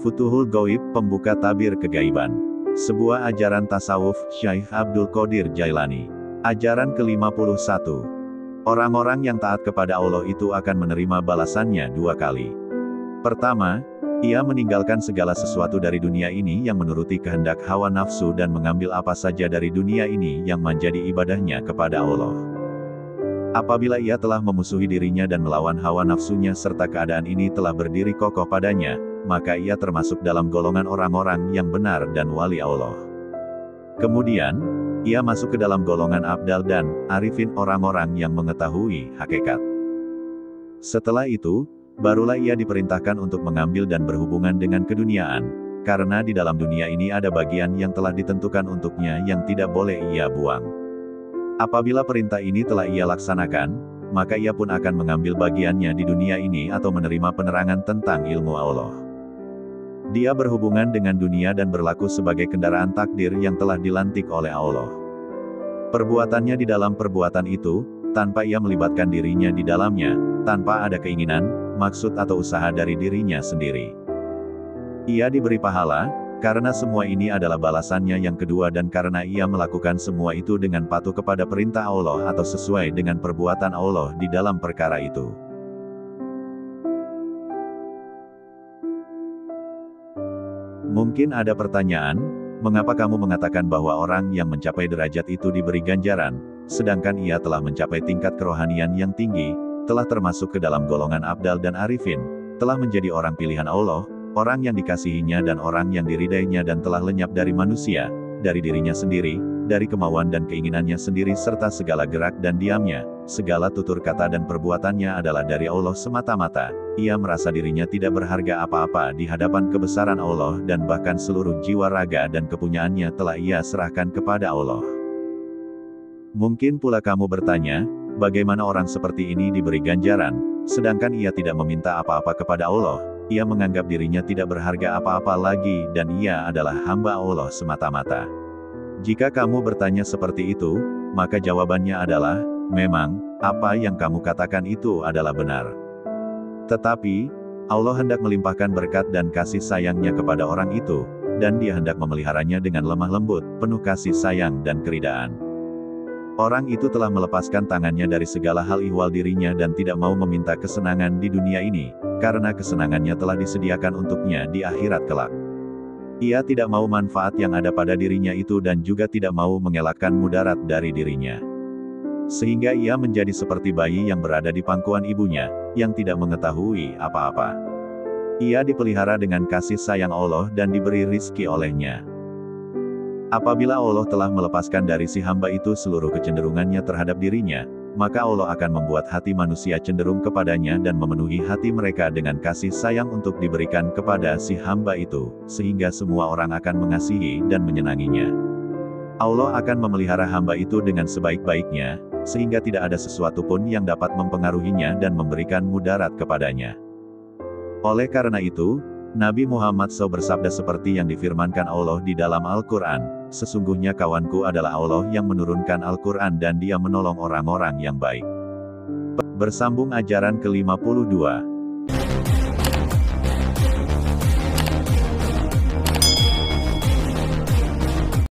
Futuhul Ghaib, pembuka tabir kegaiban. Sebuah ajaran tasawuf, Syekh Abdul Qadir Jailani. Ajaran ke-51. Orang-orang yang taat kepada Allah itu akan menerima balasannya 2 kali. Pertama, ia meninggalkan segala sesuatu dari dunia ini yang menuruti kehendak hawa nafsu dan mengambil apa saja dari dunia ini yang menjadi ibadahnya kepada Allah. Apabila ia telah memusuhi dirinya dan melawan hawa nafsunya serta keadaan ini telah berdiri kokoh padanya, maka ia termasuk dalam golongan orang-orang yang benar dan wali Allah. Kemudian, ia masuk ke dalam golongan abdal dan arifin, orang-orang yang mengetahui hakikat. Setelah itu, barulah ia diperintahkan untuk mengambil dan berhubungan dengan keduniaan, karena di dalam dunia ini ada bagian yang telah ditentukan untuknya yang tidak boleh ia buang. Apabila perintah ini telah ia laksanakan, maka ia pun akan mengambil bagiannya di dunia ini atau menerima penerangan tentang ilmu Allah. Dia berhubungan dengan dunia dan berlaku sebagai kendaraan takdir yang telah dilantik oleh Allah. Perbuatannya di dalam perbuatan itu, tanpa ia melibatkan dirinya di dalamnya, tanpa ada keinginan, maksud atau usaha dari dirinya sendiri. Ia diberi pahala, karena semua ini adalah balasannya yang kedua dan karena ia melakukan semua itu dengan patuh kepada perintah Allah atau sesuai dengan perbuatan Allah di dalam perkara itu. Mungkin ada pertanyaan, mengapa kamu mengatakan bahwa orang yang mencapai derajat itu diberi ganjaran, sedangkan ia telah mencapai tingkat kerohanian yang tinggi, telah termasuk ke dalam golongan abdal dan arifin, telah menjadi orang pilihan Allah, orang yang dikasihinya dan orang yang diridainya dan telah lenyap dari manusia, dari dirinya sendiri, dari kemauan dan keinginannya sendiri serta segala gerak dan diamnya, segala tutur kata dan perbuatannya adalah dari Allah semata-mata. Ia merasa dirinya tidak berharga apa-apa di hadapan kebesaran Allah dan bahkan seluruh jiwa raga dan kepunyaannya telah ia serahkan kepada Allah. Mungkin pula kamu bertanya, bagaimana orang seperti ini diberi ganjaran, sedangkan ia tidak meminta apa-apa kepada Allah, ia menganggap dirinya tidak berharga apa-apa lagi dan ia adalah hamba Allah semata-mata. Jika kamu bertanya seperti itu, maka jawabannya adalah, memang, apa yang kamu katakan itu adalah benar. Tetapi, Allah hendak melimpahkan berkat dan kasih sayangnya kepada orang itu, dan dia hendak memeliharanya dengan lemah lembut, penuh kasih sayang dan keridaan. Orang itu telah melepaskan tangannya dari segala hal ihwal dirinya dan tidak mau meminta kesenangan di dunia ini, karena kesenangannya telah disediakan untuknya di akhirat kelak. Ia tidak mau manfaat yang ada pada dirinya itu dan juga tidak mau mengelakkan mudarat dari dirinya. Sehingga ia menjadi seperti bayi yang berada di pangkuan ibunya, yang tidak mengetahui apa-apa. Ia dipelihara dengan kasih sayang Allah dan diberi rizki olehnya. Apabila Allah telah melepaskan dari si hamba itu seluruh kecenderungannya terhadap dirinya, maka Allah akan membuat hati manusia cenderung kepadanya dan memenuhi hati mereka dengan kasih sayang untuk diberikan kepada si hamba itu, sehingga semua orang akan mengasihi dan menyenanginya. Allah akan memelihara hamba itu dengan sebaik-baiknya, sehingga tidak ada sesuatu pun yang dapat mempengaruhinya dan memberikan mudarat kepadanya. Oleh karena itu, Nabi Muhammad SAW bersabda seperti yang difirmankan Allah di dalam Al-Quran, sesungguhnya kawanku adalah Allah yang menurunkan Al-Quran dan dia menolong orang-orang yang baik. Bersambung ajaran ke-52.